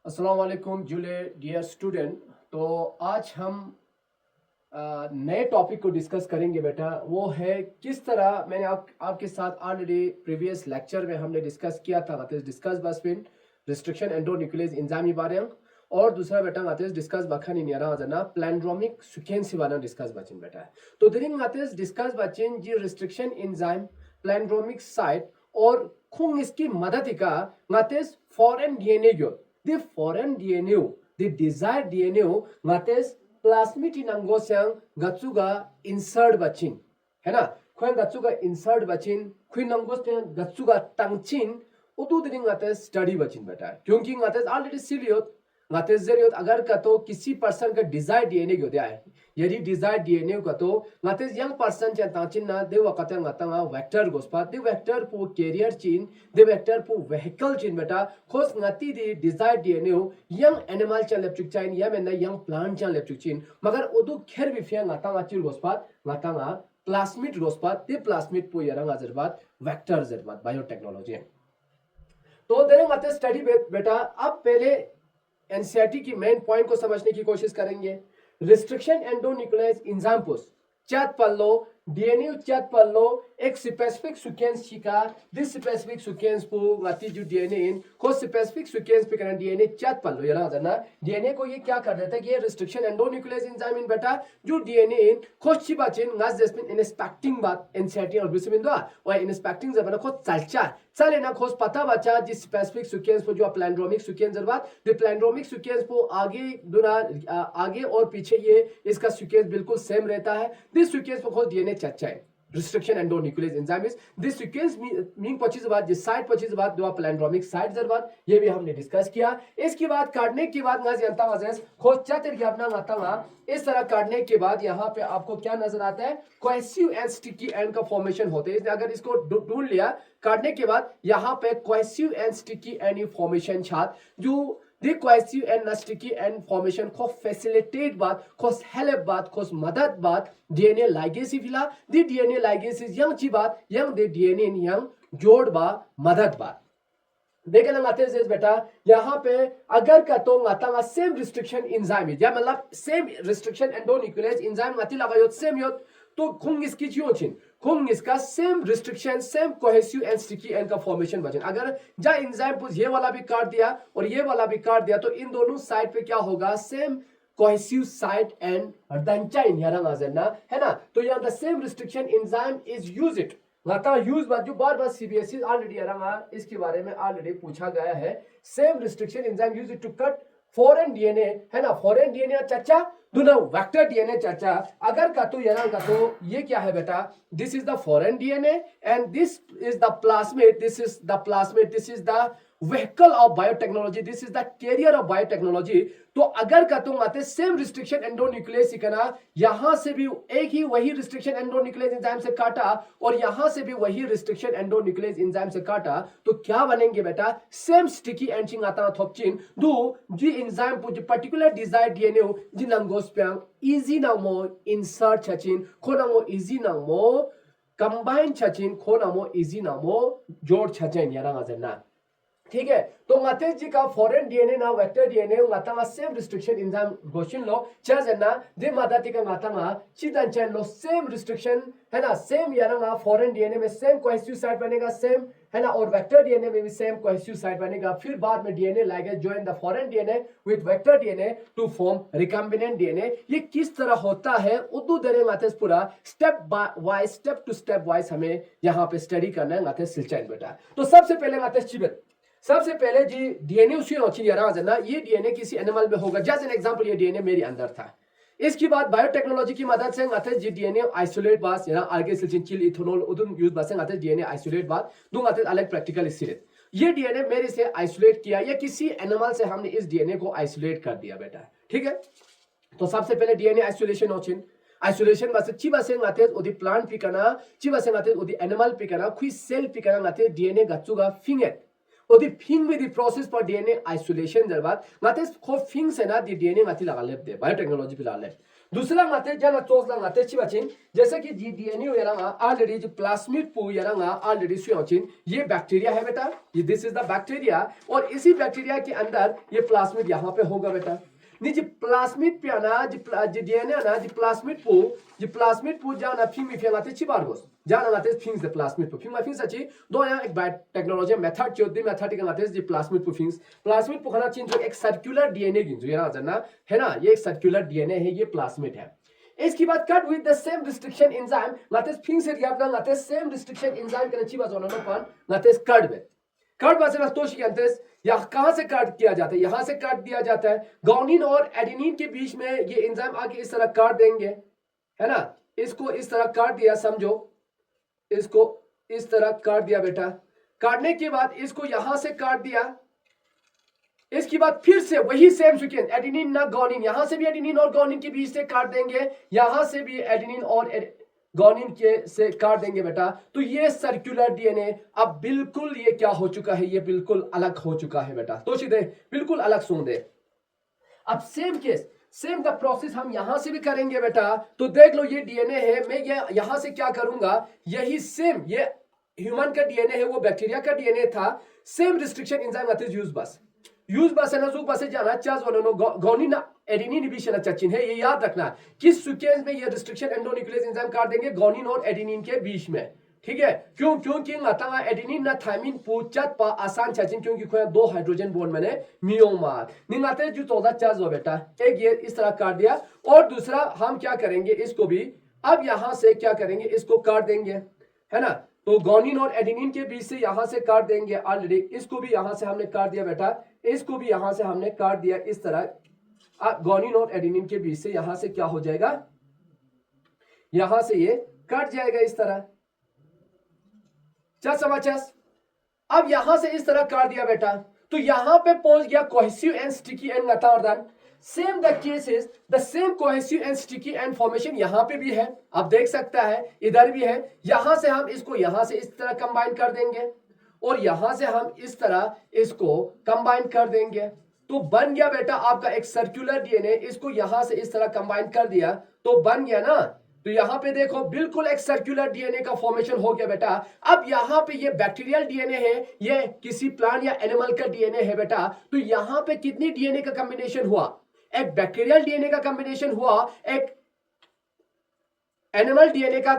अस्सलाम वालेकुम जुले डियर स्टूडेंट। तो आज हम नए टॉपिक को डिस्कस करेंगे बेटा। वो है किस तरह मैंने आपके साथ ऑलरेडी प्रीवियस लेक्चर में हमने डिस्कस किया था डिस्कस बसपिन रिस्ट्रिक्शन एंडोन्यूक्लियस एंजाइम बारे और दूसरा बेटा डिस्कस बखानी नियरा जना प्लैंड्रोमिक सीक्वेंस बारे डिस्कस बचिन बेटा। तो दिन डिस्कस बचिन जी रिस्ट्रिक्शन एंजाइम प्लैंड्रोमिक साइट और खुंग इसकी मदद का foreign DNA the foreign DNA, the desired DNA, ngates plasmid inango sang gatsuga insert bachin, है ना? खुन gatsuga insert bachin, खुन नंगो से gatsuga tangchin, उतु दिन ngates study bachin बेटा है, क्योंकि ngates already सिलियोत, ngates जरियोत अगर का तो किसी पर्सन का desired DNA क्यों दिया है, यदि desired DNA का तो ngates young person चें तंचिन ना देवा कते ngata vector गोस्पा, दे vector पु carrier चीन, दे vector पु vehicle चीन बेटा, खोस ngati दे desired DNA young animal चें लेप्चुक चाइन या में ना young plant चें लेप्चुक चीन, मगर उदु खेर विफिया ngata चिर गोस्पा, ngata plasmid गोस्पा, दे plasmid पु यरंग आजरबाद vector जरबाद बायोटेक्नोलॉजी है। तो देने ngate study बेटा अब पहले एनसीईआरटी की मेन पॉइंट को समझने की कोशिश करेंगे। रिस्ट्रिक्शन एंडोन्यूक्लियस एंजाइम पुस चैट पल्लो डीएनए चैट पल्लो एक स्पेसिफिक सीक्वेंस छिका दिस स्पेसिफिक सीक्वेंस पु ngati जो डीएनए इन को स्पेसिफिक सीक्वेंस पे करना डीएनए चैट पल्लो यरा जना डीएनए को ये क्या कर देता है कि ये रिस्ट्रिक्शन एंडोन्यूक्लियस एंजाइम इन बेटा जो डीएनए इन खोज छिबाचिन ngaz जस्मिन इंस्पेक्टिंग बात एनसीईआरटी और बिसमिन दो और इंस्पेक्टिंग जब ना खोज चलचा चले ना खोज पता बचा जिस स्पेसिफिक सीक्वेंस पर जो प्लैंड्रोमिक सीक्वेंस जरबात द प्लैंड्रोमिक सीक्वेंस को आगे दुना आगे और पीछे ये इसका सीक्वेंस बिल्कुल सेम रहता है। दिस सीक्वेंस पर खोज डीएनए चर्चा है restriction endonuclease enzyme is this sequence mean 25 बाद जिस साइट 25 बाद दो प्लैंड्रोमिक साइट जरबात ये भी हमने डिस्कस किया। इसके बाद काटने के बाद ना जनता वजह खोज चातिर के अपना आता इस तरह काटने के बाद यहाँ पे आपको क्या नजर आता है कोहेसिव एंड स्टिकी एंड का फॉर्मेशन होते हैं। अगर इसको ढूंढ लिया काटने के बाद यहाँ पे cohesive end sticky end formation छात जो the cohesive and sticky end formation को facilitate बात को help बात को मदद बात DNA ligase फिला the DNA ligase yang ची बात yang the DNA yang जोड़ बा मदद बात देखे ना आते हैं बेटा यहाँ पे अगर का तो आता सेम रिस्ट्रिक्शन एंजाइम या मतलब सेम रिस्ट्रिक्शन एंडोन्यूक्लियस एंजाइम आती लगा यो सेम यो तो खुंग इसकी क्यों चिन खुंग इसका same restriction same cohesive end sticky and का फॉर्मेशन बचन अगर जा एंजाइम पुश ये वाला भी काट दिया और ये वाला भी काट दिया तो इन दोनों साइड पे क्या होगा सेम कोहेसिव साइट एंड डंचाइन यारा है ना। तो यहाँ the same restriction enzyme is use it लाता यूज बात जो बार बार सीबीएसई ऑलरेडी इसके बारे में ऑलरेडी पूछा गया है। Same restriction enzyme use it to cut foreign DNA है ना फॉरेन डीएनए चर्चा दुना वेक्टर डीएनए चर्चा अगर का तो यार का तो ये क्या है बेटा this is the foreign DNA and this is the plasmid this is the plasmid this is the vehicle of biotechnology this is the carrier of biotechnology। तो अगर का तुम आते सेम रिस्ट्रिक्शन एंडोन्यूक्लियस सिकना यहां से भी एक ही वही रिस्ट्रिक्शन एंडोन्यूक्लियस एंजाइम से काटा और यहां से भी वही रिस्ट्रिक्शन एंडोन्यूक्लियस एंजाइम से काटा तो क्या बनेंगे बेटा सेम स्टिकी एंचिंग आता थोपचिन दो जी एंजाइम पु जो पर्टिकुलर डिजायर्ड डीएनए जी नंगोस प्यांग इजी नामो इंसर्ट छचिन खोनामो इजी नामो कंबाइन छचिन खोनामो इजी नामो जोड़ छचिन यारा गजना ठीक है। तो माते जी का फॉरेन डीएनए ना वेक्टर डीएनए माता सेम रिस्ट्रिक्शन एंजाइम गोशिन लो चाजना दे माता ती का माता चिदन चैन लो सेम रिस्ट्रिक्शन है ना सेम याना फॉरेन डीएनए में सेम कोहेसिव साइट बनेगा सेम है ना और वेक्टर डीएनए में भी सेम कोहेसिव साइट बनेगा फिर बाद में डीएनए लाएगा join the foreign DNA with vector DNA to form recombinant DNA. ये किस तरह होता है उर्दू दरे माते पूरा step by wise step to step wise हमें यहाँ पे स्टडी करना है माते सिलचैन बेटा। तो सबसे पहले माते चिबत सबसे पहले जी डीएनए उसी ये डीएनए किसी एनिमल में होगा जैसे एन एग्जांपल ये डीएनए मेरे अंदर था। इसके बाद बायोटेक्नोलॉजी की मदद से आते जी डीएनए आइसोलेट बात याना आगे सिलचिन चिल इथेनॉल उदुम यूज बात से आते डीएनए आइसोलेट बात दूं आते अलग प्रैक्टिकल इससे ये डीएनए मेरे से आइसोलेट किया या किसी एनिमल से हमने इस डीएनए को आइसोलेट कर दिया बेटा ठीक है। तो सबसे पहले डीएनए आइसोलेशन होचिन आइसोलेशन बस चिबा से आते ओदी प्लांट पिकना चिबा से आते ओदी एनिमल पिकना खुई सेल पिकना आते डीएनए गचुगा फिंगेट ओदी फिंग में दी प्रोसेस पर डीएनए आइसोलेशन जरबात माते खो फिंग से ना दी डीएनए माती लगा लेते बायोटेक्नोलॉजी पे लगा ले दूसरा ngate jana tos la ngate chibachin जैसे कि जी डीएनए यारंगा ऑलरेडी जो प्लाज्मिड पू यारंगा ऑलरेडी सुयोचिन ये बैक्टीरिया है बेटा, ये दिस इज द बैक्टीरिया और इसी बैक्टीरिया के अंदर ये प्लाज्मिड यहाँ पे होगा बेटा। नी प्लाज्मिड पे ना जी डीएनए ना जी प्लाज्मिड पू जाना फिंग में फेंगाते चिबारगोस जाना नाते फिंग्स द प्लाज्मिड पू फिंग में फिंग्स अच्छी दो यहाँ एक बायो टेक्नोलॉजी मेथड जो दी मेथड के नाते जी प्लाज्मिड पू खाना चीन जो एक सर्कुलर डीएनए गिंजो यार जानना है ना, ये एक सर्कुलर डीएनए है, ये प्लाज्मिड है। इसके बाद cut with the same restriction enzyme नाते फिंग से याद ना नाते सेम रिस्ट्रिक्शन एंजाइम के नची बाजोना नो पान नाते कर्ड बासे ना तोश कियांतेस यह कहां से काट किया जाता है, यहां से काट दिया जाता है। गॉनिन और एडेनिन के बीच में ये एंजाइम आके इस तरह काट देंगे, है ना, इसको इस तरह काट दिया, समझो इसको इस तरह काट दिया बेटा। काटने के बाद इसको यहां से काट दिया, इसके बाद फिर से वही सेम सीक्वेंस एडेनिन ना गॉनिन, यहां से भी एडेनिन और गॉनिन के बीच से काट देंगे, यहां से भी एडेनिन और गॉनिन के से काट देंगे बेटा। तो ये सर्कुलर डीएनए अब बिल्कुल ये क्या हो चुका है, ये बिल्कुल अलग हो चुका है बेटा। तो सीधे बिल्कुल अलग सुन दे। अब same case same the process हम यहां से भी करेंगे बेटा। तो देख लो ये डीएनए है, मैं ये यहां से क्या करूंगा, यही सेम ये ह्यूमन का डीएनए है, वो बैक्टीरिया का डीएनए था। सेम रिस्ट्रिक्शन एंजाइम आते यूज बस है ना, जुक बस जाना चास वालों गॉनिन एडेनिन इनिबिशन चचिन है, ये याद रखना किस सीक्वेंस में ये रिस्ट्रिक्शन एंडोन्यूक्लियस एंजाइम काट देंगे गॉनिन और एडेनिन के बीच में, ठीक है। क्योंकि ngata एडेनिन ना थायमिन पूछत पा आसान चचिन, क्योंकि कोई दो हाइड्रोजन बॉन्ड मैंने मियोमार निंगाते जो 14 चार्ज हो बेटा, एक ये इस तरह काट दिया और दूसरा हम क्या करेंगे, इसको भी अब यहां से क्या करेंगे, इसको काट देंगे, है ना। तो गॉनिन और एडेनिन के बीच से यहां से काट देंगे ऑलरेडी, इसको भी यहां से हमने काट दिया बेटा, इसको भी यहां से हमने काट दिया इस तरह। गॉनिन और एडेनिन के बीच से यहां से क्या हो जाएगा, यहां से ये कट जाएगा इस तरह। चल समझ। अब यहां से इस तरह काट दिया बेटा, तो यहां पे पहुंच गया कोहेसिव एंड स्टिकी एंड नतारदान। Same the cases the same cohesive end sticky end formation यहां पे भी है, आप देख सकता है इधर भी है। यहां से हम इसको यहां से इस तरह कंबाइन कर देंगे और यहां से हम इस तरह इसको कंबाइन कर देंगे, तो बन गया बेटा आपका एक सर्कुलर डीएनए। इसको यहां से इस तरह कंबाइन कर दिया तो बन गया ना। तो यहां पे देखो बिल्कुल एक सर्कुलर डीएनए का फॉर्मेशन हो गया बेटा। अब यहां पे ये बैक्टीरियल डीएनए है, ये किसी प्लांट या एनिमल का डीएनए है बेटा। तो यहां पे कितनी डीएनए का कॉम्बिनेशन हुआ, एक बैक्टीरियल डीएनए का कॉम्बिनेशन हुआ, एक एनिमल डीएनए का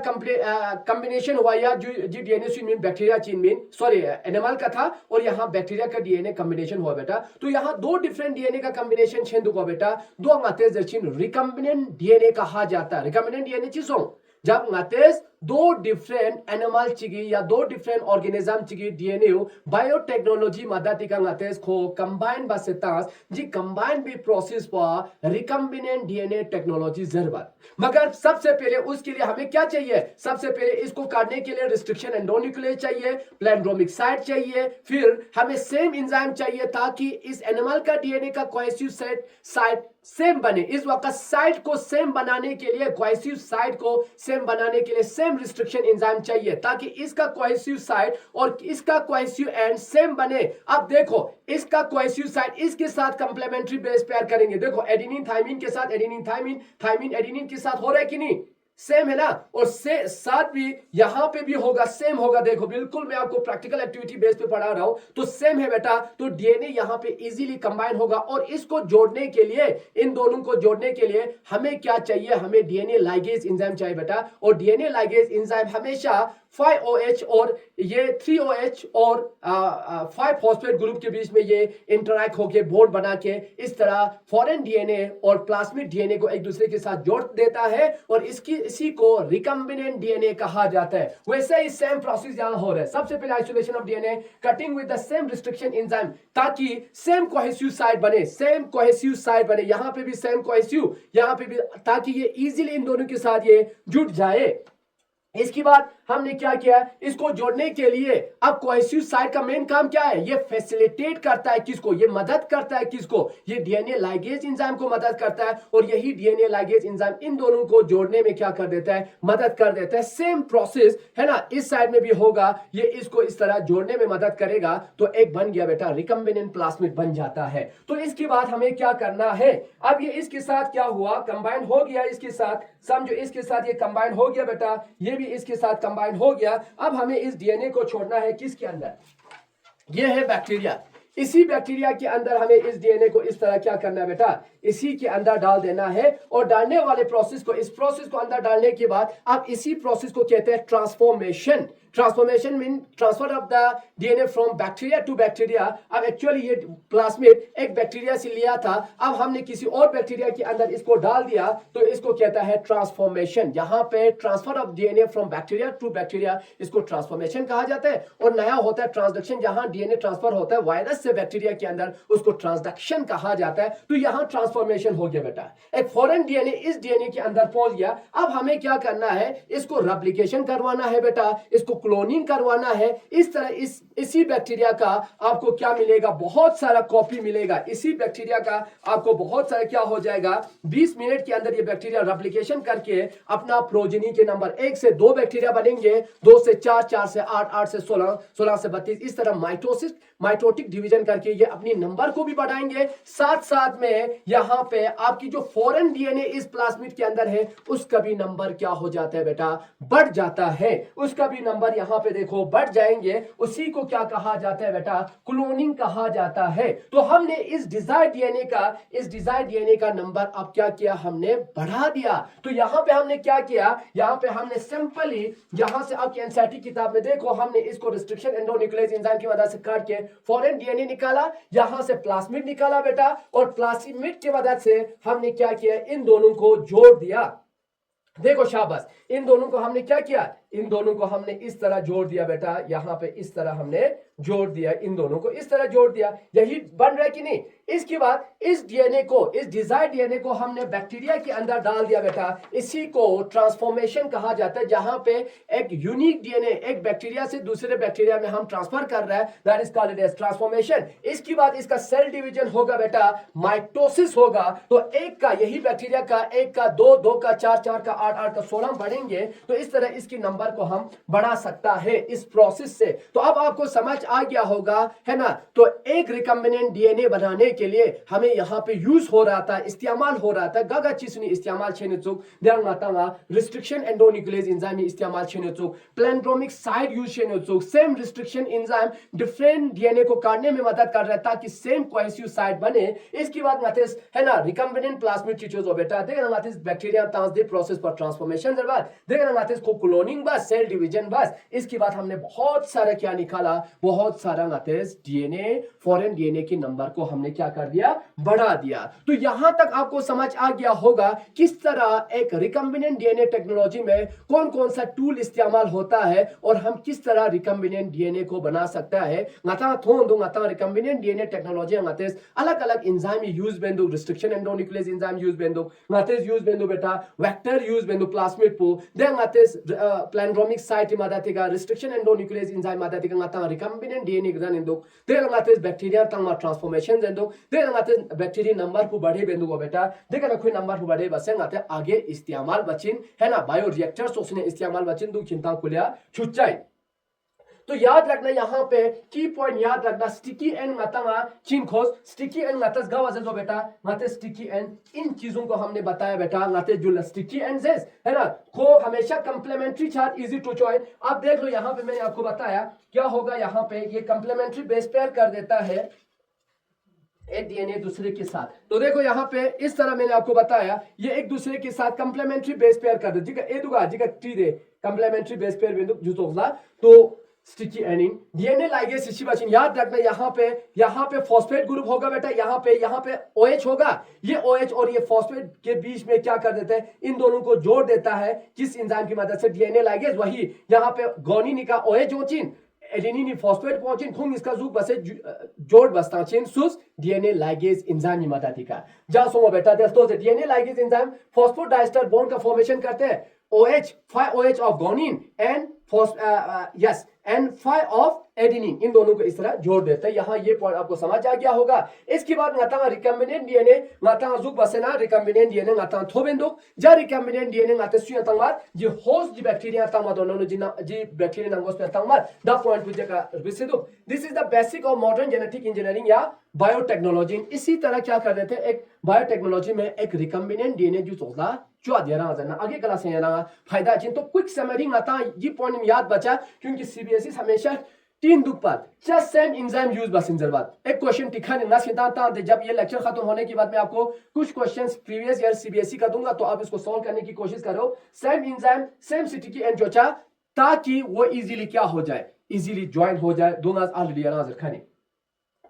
कॉम्बिनेशन हुआ, या जो डीएनए चीन मीन बैक्टीरिया चीन मीन सॉरी एनिमल का था और यहां बैक्टीरिया का डीएनए कॉम्बिनेशन हुआ बेटा। तो यहां दो डिफरेंट डीएनए का कॉम्बिनेशन छेद हुआ बेटा। दो अंगाते जर्चिन रिकम्बिनेंट डीएनए कहा जाता है। रिकम्बिनेंट डीएनए चीजों जब अंगातेस दो डिफरेंट एनिमल चिगी या दो different organism Chigi DNA biotechnology मदद का अंगातेस को कंबाइन बसेतास जी कंबाइन भी प्रोसेस पर रिकम्बिनेंट डीएनए टेक्नोलॉजी जरूरत। मगर सबसे पहले उसके लिए हमें क्या चाहिए, सबसे पहले इसको काटने के लिए रिस्ट्रिक्शन एंडोन्यूक्लियस चाहिए, प्लेंड्रोमिक साइट चाहिए, फिर हमें सेम एंजाइम चाहिए ताकि इस एनिमल का डीएनए का कोहेसिव साइट सेम बने। इस वक्त साइट को सेम बनाने के लिए, कोहेसिव साइट को सेम बनाने के लिए सेम रिस्ट्रिक्शन एंजाइम चाहिए ताकि इसका कोहेसिव साइट और इसका कोहेसिव एंड सेम बने। अब देखो इसका कोहेसिव साइट इसके साथ कंप्लीमेंट्री बेस पेयर करेंगे। देखो एडेनिन थायमिन के साथ एडेनिन थायमिन, थायमिन एडेनिन के साथ हो रहा है कि नहीं, सेम है ना। और से साथ भी यहां पे भी होगा, सेम होगा। देखो बिल्कुल मैं आपको प्रैक्टिकल एक्टिविटी बेस पे पढ़ा रहा हूं, तो सेम है बेटा। तो डीएनए यहां पे इजीली कंबाइन होगा और इसको जोड़ने के लिए, इन दोनों को जोड़ने के लिए हमें क्या चाहिए, हमें डीएनए लाइगेज एंजाइम चाहिए बेटा। और डीएनए लाइगेज एंजाइम हमेशा 5OH और ये 3OH और 5 फॉस्फेट ग्रुप के बीच में ये इंटरैक्ट होके बॉन्ड बना के इस तरह फॉरेन डीएनए और प्लाज्मिड डीएनए को एक दूसरे के साथ जोड़ देता है और इसी को रिकम्बिनेंट डीएनए कहा जाता है। वैसे ही सेम प्रोसेस यहां हो रहा है। सबसे पहले isolation of DNA, cutting with the same restriction enzyme ताकि सेम कोहेसिव साइट बने, सेम कोहेसिव साइट बने। यहां पे भी सेम कोहेसिव, यहां पे भी, ताकि ये इजीली इन दोनों के साथ ये जुड़ जाए। इसके बाद हमने क्या किया, इसको जोड़ने के लिए अब कोहेसिव साइट का मेन काम क्या है, ये फैसिलिटेट करता है किसको, ये मदद करता है किसको, ये डीएनए लाइगेज एंजाइम को मदद करता है, और यही डीएनए लाइगेज एंजाइम इन दोनों को जोड़ने में क्या कर देता है, मदद कर देता है। सेम प्रोसेस है ना इस साइड में भी होगा, ये इसको इस तरह जोड़ने में मदद करेगा, तो एक बन गया बेटा रिकम्बिनेंट प्लास्मिड बन जाता है। तो इसके बाद हमें क्या करना है, अब ये इसके साथ क्या हुआ, कंबाइन हो गया इसके साथ, समझो इसके साथ ये कंबाइन हो गया बेटा, ये भी इसके साथ कंबाइन हो गया। अब हमें इस डीएनए को छोड़ना है किसके अंदर, ये है बैक्टीरिया, इसी बैक्टीरिया के अंदर हमें इस डीएनए को इस तरह क्या करना है बेटा, इसी के अंदर डाल देना है, और डालने वाले प्रोसेस को, इस प्रोसेस को अंदर डालने के बाद अब इसी प्रोसेस को कहते हैं transformation. Transformation mean transfer of the DNA from bacteria to bacteria. अब एक्चुअली ये प्लास्मिड एक बैक्टीरिया से लिया था, अब हमने किसी और बैक्टीरिया के अंदर इसको डाल दिया, तो इसको कहता है ट्रांसफॉर्मेशन। यहाँ पे transfer of DNA from bacteria to bacteria, इसको ट्रांसफॉर्मेशन कहा जाता है। और नया होता है ट्रांसडक्शन, जहां डीएनए ट्रांसफर होता है वायरस से बैक्टीरिया के अंदर, उसको ट्रांसडक्शन कहा जाता है। तो यहाँ ट्रांसफॉर्मेशन हो गया बेटा, एक फॉरेन डीएनए इस डीएनए के अंदर पहुंच गया। अब हमें क्या करना है, इसको रेप्लिकेशन करवाना है बेटा, इसको क्लोनिंग करवाना है। इस तरह इसी बैक्टीरिया का आपको क्या मिलेगा, बहुत सारा कॉपी मिलेगा, इसी बैक्टीरिया का आपको बहुत सारा क्या हो जाएगा, 20 मिनट के अंदर ये बैक्टीरिया रेप्लिकेशन करके अपना प्रोजेनी के नंबर 1 से 2 बैक्टीरिया बनेंगे, 2 से 4, 4 से 8, 8 से 16, 16 से 32, इस तरह माइटोटिक डिवीजन करके ये अपनी नंबर को भी बढ़ाएंगे। साथ साथ में यहां पे आपकी जो फॉरेन डीएनए इस प्लास्मिड के अंदर है, उसका भी नंबर क्या हो जाता है बेटा, बढ़ जाता है, उसका भी नंबर यहां पे देखो बढ़ जाएंगे। उसी को क्या कहा जाता है बेटा, क्लोनिंग कहा जाता है। तो हमने इस डिजायर्ड डीएनए का नंबर अब क्या किया, हमने बढ़ा दिया। तो यहां पे हमने क्या किया, यहां पे हमने सिंपली यहां से आपकी एनसीईआरटी किताब में देखो, हमने इसको रिस्ट्रिक्शन एंडोन्यूक्लियस एंजाइम की मदद से काट के फॉरेन डीएनए निकाला, यहां से प्लास्मिड निकाला बेटा, और प्लास्मिड की मदद से हमने क्या किया, इन दोनों को जोड़ दिया। देखो शाबाश, इन दोनों को हमने क्या किया, इन दोनों को हमने इस तरह जोड़ दिया बेटा, यहां पे इस तरह हमने जोड़ दिया, इन दोनों को इस तरह जोड़ दिया। यही बन रहा है कि नहीं। इसके बाद इस डीएनए को, इस डिजायर्ड डीएनए को हमने बैक्टीरिया के अंदर डाल दिया बेटा, इसी को ट्रांसफॉर्मेशन कहा जाता है, जहां पे एक यूनिक डीएनए एक बैक्टीरिया से दूसरे बैक्टीरिया में हम ट्रांसफर कर रहे हैं, that is called as transformation. इसके बाद इसका सेल डिवीजन होगा बेटा, माइटोसिस होगा। तो एक का, यही बैक्टीरिया का, एक का 2, 2 का 4, 4 का 8, 8 का 16 बढ़ेंगे। तो इस तरह इसकी नंबर को हम बढ़ा सकता है इस प्रोसेस से। तो अब आपको समझ आ गया होगा, है ना। तो एक रिकम्बिनेंट डीएनए बनाने के लिए हमें यहां पे यूज हो रहा था, इस्तेमाल हो रहा था, गागा चीज ने इस्तेमाल छेने चुक ध्यान मातांगा, रिस्ट्रिक्शन एंडोन्यूक्लियस एंजाइम इस्तेमाल छेने चुक, प्लेंड्रोमिक साइड यूज छेने चुक। Same restriction enzyme different DNA को काटने में मदद कर रहा है ताकि सेम कोहेसिव साइड बने। इसके बाद नातेस है ना रिकम्बिनेंट प्लास्मिड चीजों जो बेटा देखा ना नातेस बैक्टीरिया तांस दे प्रोसेस पर ट्रांसफॉर्मेशन के बाद देखा ना नातेस को क्लोनिंग बस, सेल डिवीजन बस। इसके बाद हमने बहुत सारा क्या निकाला, बहुत सारा नातेस डीएनए, फॉरेन डीएनए के नंबर को हमने क्या कर दिया, बढ़ा दिया। तो यहां तक आपको समझ आ गया होगा किस तरह एक रिकम्बिनेंट डीएनए टेक्नोलॉजी में कौन कौन सा टूल इस्तेमाल होता है और हम किस तरह रिकम्बिनेंट डीएनए को बना सकता है। ngata thon do ngata recombinant DNA technology ngates अलग अलग एंजाइम यूज बेंदु, रिस्ट्रिक्शन एंडोन्यूक्लियस एंजाइम यूज बेंदु, ngates यूज बेंदु बेटा, वेक्टर यूज बेंदु प्लास्मिड पो दे ngates प्लेंड्रोमिक साइट मादातिगा, रिस्ट्रिक्शन एंडोन्यूक्लियस एंजाइम मादातिगा ngata recombinant DNA गदन इंदु दे ngates बैक्टीरिया तंगमा ट्रांसफॉर्मेशन देंदु दे ngates बैक्टीरिया नंबर को बढ़े बेंदु को बेटा देखा ना कोई नंबर को बढ़े बसे ngate आगे इस्तेमाल बचिन है ना, बायो रिएक्टर्स उसने इस्तेमाल बचिन दु चिंता कुलिया छुच्चाई। तो याद रखना यहाँ पे की पॉइंट याद रखना, स्टिकी एंड मतंगा चिंखोस, स्टिकी एंड मतस गावजन जो बेटा मते स्टिकी एंड, इन चीजों को हमने बताया बेटा मते जो स्टिकी एंड है ना को हमेशा complementary chart easy to join. आप देख लो यहाँ पे मैंने आपको बताया क्या होगा, यहाँ पे ये कंप्लीमेंट्री बेस पेयर कर देता है एक डीएनए दूसरे के साथ। तो देखो यहाँ पे इस तरह मैंने आपको बताया ये एक दूसरे के साथ कंप्लीमेंट्री बेस पेयर कर दे जिका ए दुगा जिका टी दे कंप्लीमेंट्री बेस पेयर बिंदु जुतोगला। तो स्टिकी एनिन डीएनए लाइगेज सिचुएशन याद रखना, यहाँ पे फॉस्फेट ग्रुप होगा बेटा, यहाँ पे OH होगा, ये OH और ये फॉस्फेट के बीच में क्या कर देते हैं, इन दोनों को जोड़ देता है किस एंजाइम की मदद से, डीएनए लाइगेज। वही यहाँ पे गोनिनी का OH ओचिन एडेनिन फॉस्फेट पहुंचिन खुंग इसका जुग बसे जोड़ बसता चेन सुस डीएनए लाइगेज एंजाइम की मदद का जा सोमा बेटा दोस्तों से DNA ligase enzyme phosphodiester bond का फॉर्मेशन करते हैं OH, 5 OH of guanine and and 5 of adenine, इन दोनों को इस तरह जोड़ देते हैं। यहाँ ये पॉइंट आपको समझ आ गया होगा। इसके बाद ngata रिकम्बिनेंट डीएनए ngata जुक बसेना रिकम्बिनेंट डीएनए ngata थोबेंदुक जा रिकम्बिनेंट डीएनए ngata सुया तंगमात जी होस्ट जी बैक्टीरिया तंगमा दोनों जी बैक्टीरिया नंगोस पे तंगमात दा पॉइंट पुजे का बिसेदु। This is the basic of modern genetic engineering या बायोटेक्नोलॉजी। इसी तरह क्या कर देते हैं, एक बायोटेक्नोलॉजी में एक रिकम्बिनेंट डीएनए जो चोला जो दिया ना आगे क्लास में ना फायदा चिन तो क्विक समरी ngata ये पॉइंट याद बचा, क्योंकि सीबीएसई हमेशा 3 दुख बाद जस्ट सेम एंजाइम यूज बस इंजर बाद एक क्वेश्चन टिखा ना सिद्धांत। जब ये लेक्चर खत्म होने के बाद मैं आपको कुछ क्वेश्चंस प्रीवियस ईयर सीबीएसई का दूंगा, तो आप इसको सॉल्व करने की कोशिश करो। Same enzyme same sticky end जोचा, ताकि वो इजीली क्या हो जाए, इजीली ज्वाइन हो जाए। दूंगा ऑलरेडी आंसर खाने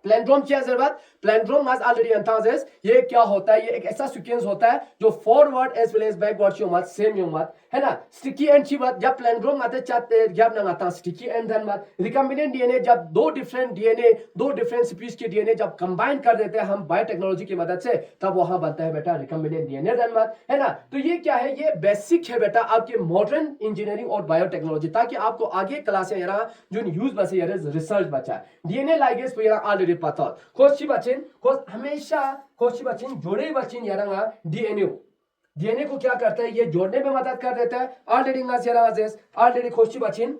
प्लेंड्रोम क्या जरूरत, प्लेंड्रोम आज ऑलरेडी अंताजेस ये क्या होता है, ये एक ऐसा सीक्वेंस होता है जो forward as well as backward ची मत सेम यो मत है ना। स्टिकी एंड ची बात जब प्लेंड्रोम आते चाहते जब ना आता स्टिकी एंड धन मत रिकम्बिनेंट डीएनए जब दो डिफरेंट स्पीशीज के डीएनए जब कंबाइन कर देते हैं हम बायोटेक्नोलॉजी की मदद से, तब वहां बनता है बेटा रिकम्बिनेंट डीएनए धन मत है ना। तो ये क्या है, ये बेसिक है बेटा आपके मॉडर्न इंजीनियरिंग और बायोटेक्नोलॉजी, ताकि आपको आगे क्लास में यार जो यूज बस यार रिसर्च बचा डीएनए लाइगेज पे यार ऑलरेडी पता खोजी बचिन खोज हमेशा खोजी बचिन जोड़े बचिन यारंगा डीएनए को क्या करता है, ये जोड़ने में मदद कर देता है। ऑलरेडी खोजी बचिन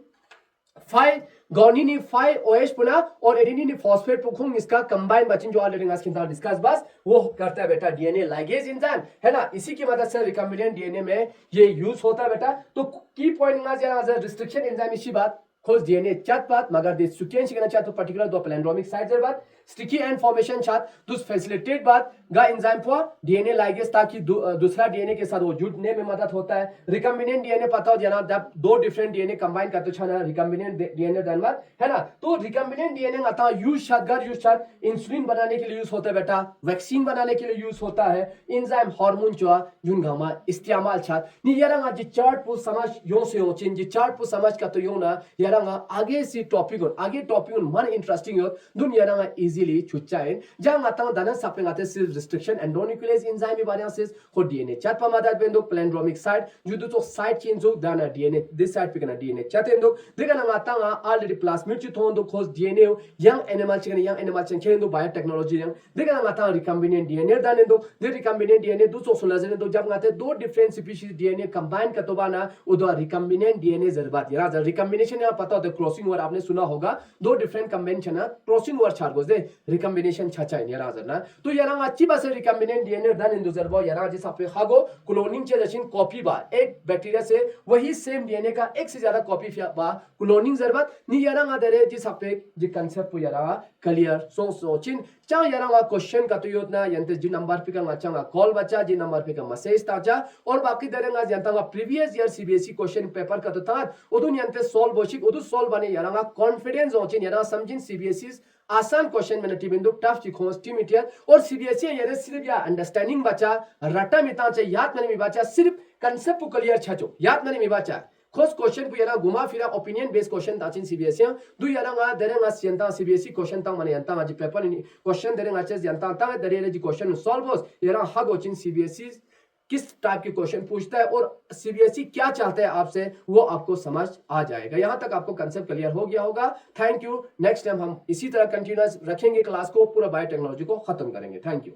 5 गॉनिनी 5 OH पुना और एडेनिन फॉस्फेट पुखुंग इसका कंबाइन बचिन जो ऑलरेडी आज किंता डिस्कस बस वो करता है बेटा डीएनए लाइगेज एंजाइम है ना। इसी की मदद से रिकम्बिनेंट डीएनए में ये यूज होता है बेटा। तो की पॉइंट आज रिस्ट्रिक्शन एंजाइम इसी बात खोज डीएनए चात बात मगर दे सीक्वेंस के चात तो पर्टिकुलर दो प्लेंड्रोमिक साइट बात स्टिकी एंड फॉर्मेशन चात दुस फैसिलिटेट बात गा एंजाइम फॉर डीएनए लाइगेज, ताकि दूसरा डीएनए के साथ वो जुड़ने में मदद होता है। रिकम्बिनेंट डीएनए पता हो जना जब दो डिफरेंट डीएनए कंबाइन करते छना रिकम्बिनेंट डीएनए धनबाद है ना। तो रिकम्बिनेंट डीएनए आता यूज शाद इंसुलिन बनाने के लिए यूज होता है बेटा, वैक्सीन बनाने के लिए यूज होता है, एंजाइम हार्मोन चुआ जुन गामा इस्तेमाल छात नि यारंगा जी चार्ट पु समझ यो से हो चिन जी चार्ट पु समझ का तो यो ना यारंगा आगे से टॉपिक मन इंटरेस्टिंग हो दुन यारंगा इजीली छुच्चाइन जहां आता दाना सापेंग आते सिर्फ रिस्ट्रिक्शन एंडोन्यूक्लियस एंजाइम भी बारे से को डीएनए चाट पमादात बेंदो प्लेंड्रोमिक साइट जुदु तो साइट चेंज हो दाना डीएनए दिस साइट पे कना डीएनए चातेंदो देगा ना आता ऑलरेडी प्लास्मिड ची थोंदो खोज डीएनए यंग एनिमल चेंचेंदो बायोटेक्नोलॉजी यंग देगा ना आता रिकम्बिनेंट डीएनए दानेंदो दे रिकम्बिनेंट डीएनए दु सो सुलाजने दो जब आते दो डिफरेंट स्पीशीज डीएनए कंबाइन का तो बाना उदो रिकम्बिनेंट डीएनए जरबात यार रिकम्बिनेशन या पता होता क्रॉसिंग वर्ड आपने सुना होगा, दो डिफरेंट कंबाइनेशन है क्रॉसिंग वर्ड छाड़ दे रिकम्बिनेशन छाचा है यार ना। तो यार अच्छी बात है रिकम्बिनेंट डीएनए दान इंदु जरबो यार जिस आपे खागो क्लोनिंग चे जशिन कॉपी बा एक बैक्टीरिया से वही सेम डीएनए का एक से ज्यादा कॉपी बा क्लोनिंग जरबत नि यार दरे जिस आपे जी कांसेप्ट यार क्लियर सो चिन चा यार क्वेश्चन का तो योजना यंते जी नंबर पे का चांगा कॉल बच्चा जी नंबर पे का मैसेज ताजा और बाकी दरेंगा जनता previous year CBSE question paper का तो था उदुन यंते सॉल्व बोशिक उदु सॉल्व बने यार कॉन्फिडेंस होचिन यार समझिन सीबीएसई आसान क्वेश्चन में टिबिंदु टफ चिखोस टीमिटिया और सीबीएसई यार सिर्फ या अंडरस्टैंडिंग बच्चा रटा मिता चे याद मने में बच्चा सिर्फ कांसेप्ट क्लियर छचो याद मने में बच्चा खोज क्वेश्चन को यारा घुमा फिरा ओपिनियन बेस्ड क्वेश्चन ताचिन सीबीएसई दु यारा दरेंगा सियंता सीबीएसई क्वेश्चन ता मने यंता जी पेपर नि क्वेश्चन दरेंगा चेस यंता ता दरेरे जी क्वेश्चन सॉल्व होस यारा हगोचिन सीबीएसई किस टाइप के क्वेश्चन पूछता है और सीबीएसई क्या चाहता है आपसे वो आपको समझ आ जाएगा। यहां तक आपको कांसेप्ट क्लियर हो गया होगा। Thank you. नेक्स्ट टाइम हम इसी तरह कंटिन्यूअस रखेंगे क्लास को, पूरा बायोटेक्नोलॉजी को खत्म करेंगे। Thank you.